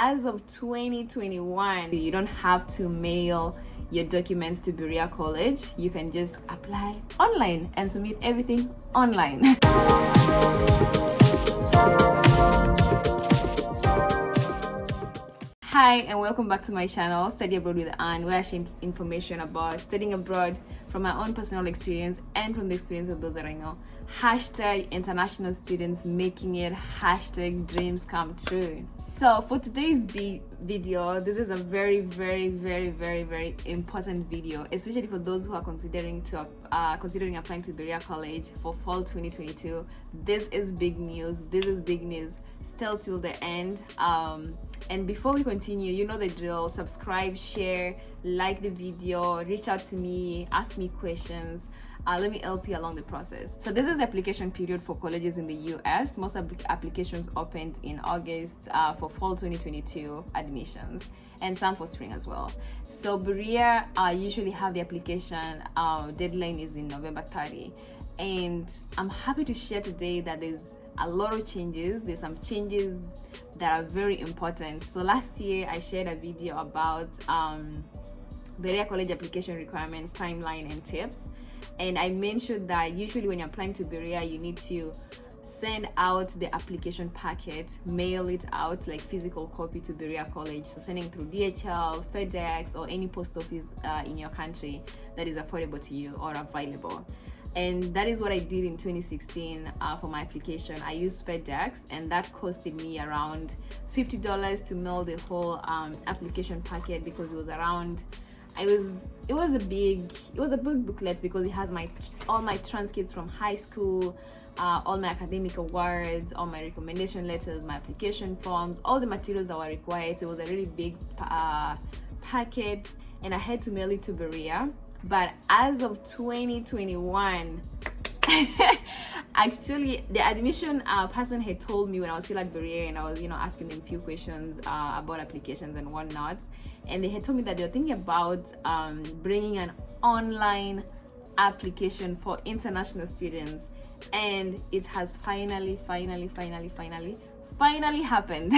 as of 2021, you don't have to mail your documents to Berea College. You can just apply online and submit everything online. Hi and welcome back to my channel, Study Abroad with Anne, where I share information about studying abroad from my own personal experience and from the experience of those that I know. Hashtag international students making it, hashtag dreams come true. So for today's video, this is a very important video, especially for those who are considering applying to Berea College for fall 2022. This is big news. Still till the end. And before we continue, you know the drill. Subscribe, share, like the video, reach out to me, ask me questions. Let me help you along the process. So this is the application period for colleges in the US. Most applications opened in August for fall 2022 admissions, and some for spring as well. So Berea usually have the application deadline is in November 30, and I'm happy to share today that there's a lot of changes. There's some changes that are very important. So last year I shared a video about Berea College application requirements, timeline and tips, and I mentioned that usually when you're applying to Berea, you need to send out the application packet, mail it out like physical copy to Berea College. So sending through DHL, FedEx, or any post office in your country that is affordable to you or available. And that is what I did in 2016 for my application. I used FedEx, and that costed me around $50 to mail the whole application packet, because it was around, it was a big booklet, because it has all my transcripts from high school, all my academic awards, all my recommendation letters, my application forms, all the materials that were required. So it was a really big packet, and I had to mail it to Berea. But as of 2021, actually the admission person had told me when I was still at Berea, and I was asking them a few questions about applications and whatnot, and they had told me that they were thinking about bringing an online application for international students, and it has finally happened.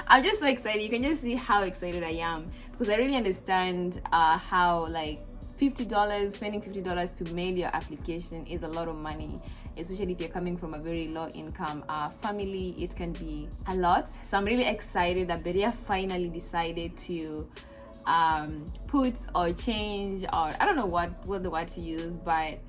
I'm just so excited. You can just see how excited I am, because I really understand how spending $50 to mail your application is a lot of money, especially if you're coming from a very low income family. It can be a lot. So I'm really excited that Berea finally decided to put or change, or I don't know what the word to use, but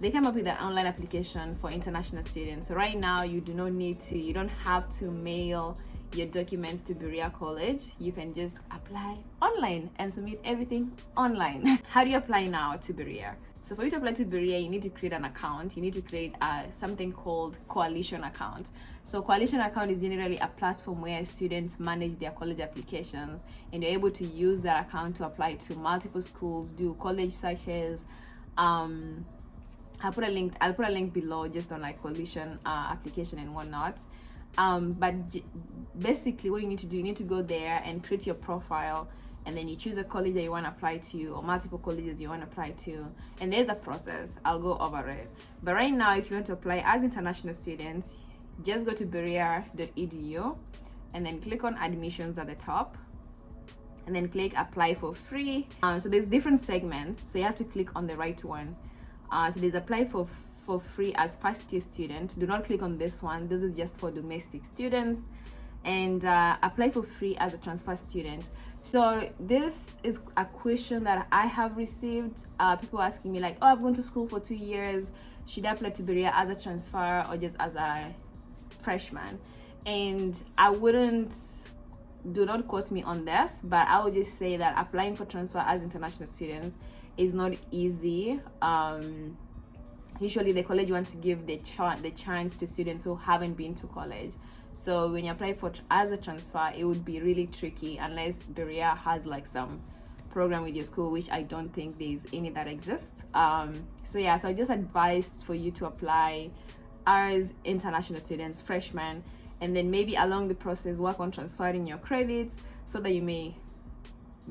they came up with an online application for international students. So right now you don't have to mail your documents to Berea College. You can just apply online and submit everything online. How do you apply now to Berea? So for you to apply to Berea, you need to create an account. You need to create something called MyCoaltion account. So MyCoaltion account is generally a platform where students manage their college applications, and you're able to use that account to apply to multiple schools, do college searches. I'll put a link below just on MyCoaltion application and whatnot. But basically what you need to do, you need to go there and create your profile, and then you choose a college that you want to apply to, or multiple colleges you want to apply to, and there's a process. I'll go over it. But right now, if you want to apply as international students, just go to berea.edu and then click on admissions at the top, and then click apply for free. So there's different segments, so you have to click on the right one. So there's apply for free as first year student. Do not click on this one. This is just for domestic students. And apply for free as a transfer student. So this is a question that I have received. People asking me like, oh, I've gone to school for 2 years. Should I apply to Berea as a transfer or just as a freshman? And do not quote me on this, but I would just say that applying for transfer as international students is not easy. Usually the college wants to give the chance to students who haven't been to college. So when you apply as a transfer, it would be really tricky unless Berea has some program with your school, which I don't think there's any that exists. So I just advise for you to apply as international students, freshmen, and then maybe along the process work on transferring your credits so that you may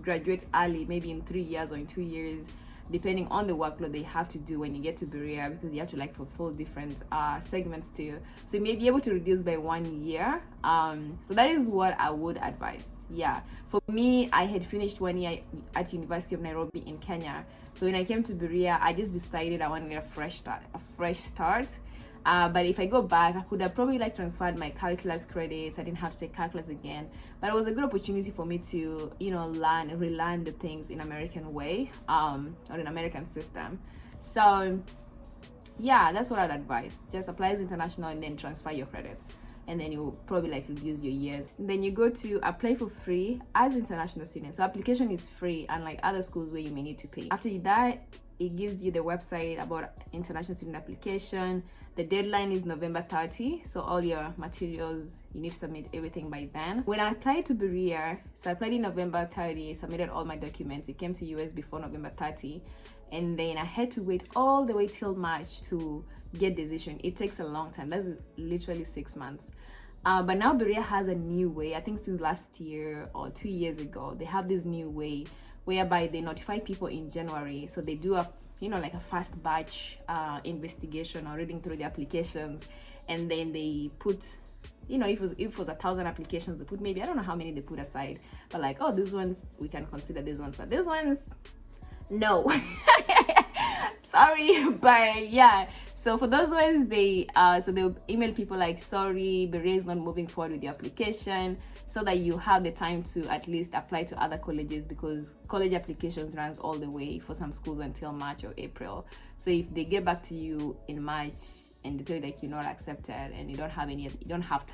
graduate early, maybe in 3 years or in 2 years, depending on the workload they have to do when you get to Berea, because you have to like fulfill different segments too. So you may be able to reduce by 1 year. So that is what I would advise. Yeah, for me, I had finished 1 year at University of Nairobi in Kenya. So when I came to Berea, I just decided I wanted a fresh start. But if I go back, I could have probably like transferred my calculus credits. I didn't have to take calculus again, but it was a good opportunity for me to, you know, relearn the things in American way, or in American system. So yeah, that's what I'd advise. Just apply as international and then transfer your credits, and then you probably like reduce your years. And then you go to apply for free as international students. So application is free, unlike other schools where you may need to pay. After that, it gives you the website about international student application. The deadline is November 30, so all your materials, you need to submit everything by then. When I applied to Berea, so I applied in November 30, submitted all my documents. It came to US before November 30, and then I had to wait all the way till March to get decision. It takes a long time. That's literally 6 months. But now Berea has a new way. I think since last year or 2 years ago, they have this new way whereby they notify people in January. So they do a, you know, like a fast batch investigation or reading through the applications, and then they put, you know, if it was 1,000 applications, they put maybe, I don't know how many they put aside, but like, oh, these ones we can consider, these ones, but these ones no. Sorry, but yeah. So for those ones, they'll email people like, sorry, Berea is not moving forward with the application, so that you have the time to at least apply to other colleges, because college applications runs all the way for some schools until March or April. So if they get back to you in March and they tell you like you're not accepted and you don't have enough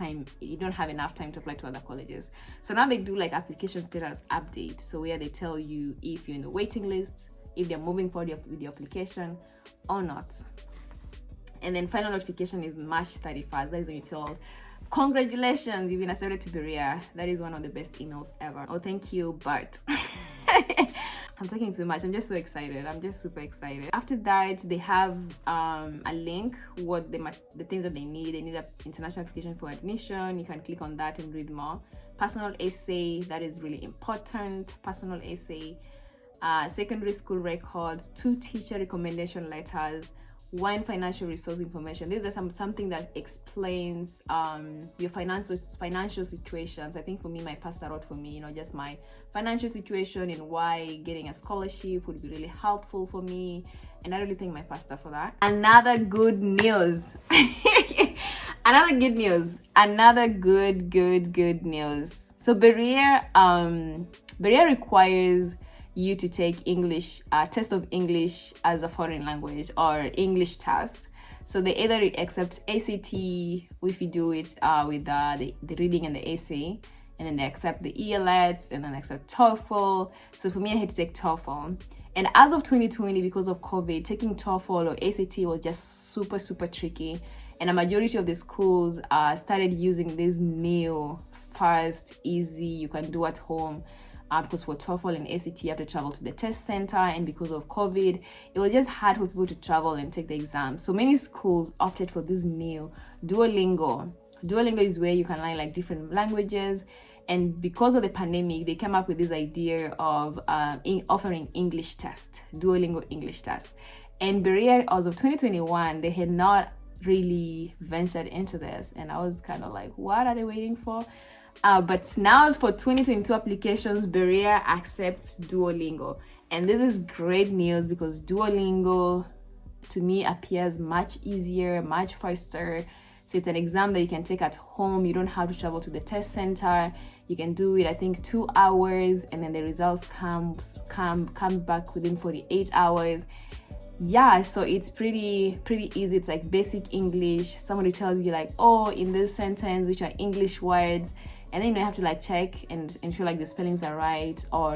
time to apply to other colleges, so now they do like application status update, so where they tell you if you're in the waiting list, if they're moving forward with the application or not. And then final notification is March 31st. That is when you tell, congratulations, you've been accepted to Berea. That is one of the best emails ever. Oh, thank you, Bart. I'm talking too much. I'm just so excited. I'm just super excited. After that, they have a link, the things that they need. They need an international application for admission. You can click on that and read more. Personal essay, that is really important. Personal essay. Secondary school records, 2 teacher recommendation letters, 1 financial resource information. These are something that explains your financial situations. I think for me, my pastor wrote for me, you know, just my financial situation and why getting a scholarship would be really helpful for me. And I really thank my pastor for that. Another good news. Another good news. Another good news. So Berea requires you to take English, test of English as a foreign language, or English test. So they either accept ACT if you do it with the reading and the essay, and then they accept the ELTs, and then accept TOEFL. So for me, I had to take TOEFL. And as of 2020, because of COVID, taking TOEFL or ACT was just super tricky. And a majority of the schools started using this new, fast, easy, you can do at home. Because for TOEFL and ACT, you have to travel to the test center, and because of COVID, it was just hard for people to travel and take the exam. So many schools opted for this new Duolingo. Duolingo is where you can learn like different languages, and because of the pandemic, they came up with this idea of offering English test, Duolingo English test. And Berea, as of 2021, they had not really ventured into this, and I was kind of like, what are they waiting for? But now for 2022 applications, Berea accepts Duolingo. And this is great news, because Duolingo to me appears much easier, much faster. So it's an exam that you can take at home. You don't have to travel to the test center. You can do it, I think, 2 hours, and then the results comes back within 48 hours. Yeah, so it's pretty easy. It's like basic English. Somebody tells you like, oh, in this sentence, which are English words, and then you have to like check and ensure like the spellings are right, or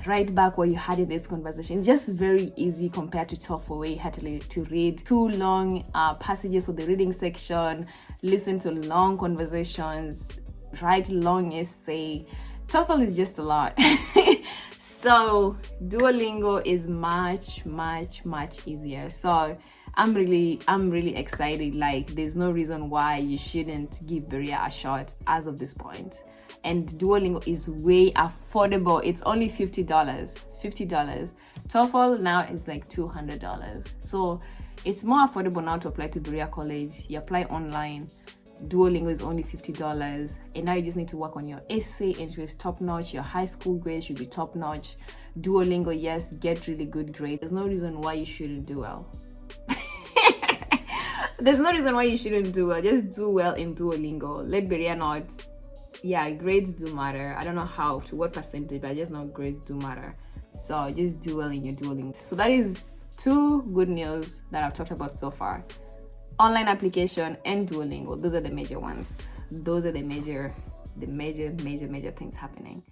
write back what you had in this conversation. It's just very easy compared to TOEFL, where you had to read 2 long passages for the reading section, listen to long conversations, write long essay. TOEFL is just a lot. So Duolingo is much easier. So I'm really excited. Like, there's no reason why you shouldn't give Berea a shot as of this point. And Duolingo is way affordable. It's only $50. $50. TOEFL now is like $200. So it's more affordable now to apply to Berea College. You apply online. Duolingo is only $50, and now you just need to work on your essay, and it is top notch. Your high school grades should be top notch. Duolingo, yes, get really good grades. There's no reason why you shouldn't do well. There's no reason why you shouldn't do well. Just do well in Duolingo. Let Berea not. Yeah, grades do matter. I don't know how, to what percentage, but I just know grades do matter. So just do well in your Duolingo. So that is 2 good news that I've talked about so far. Online application and Duolingo. Those are the major ones. Those are the major things happening.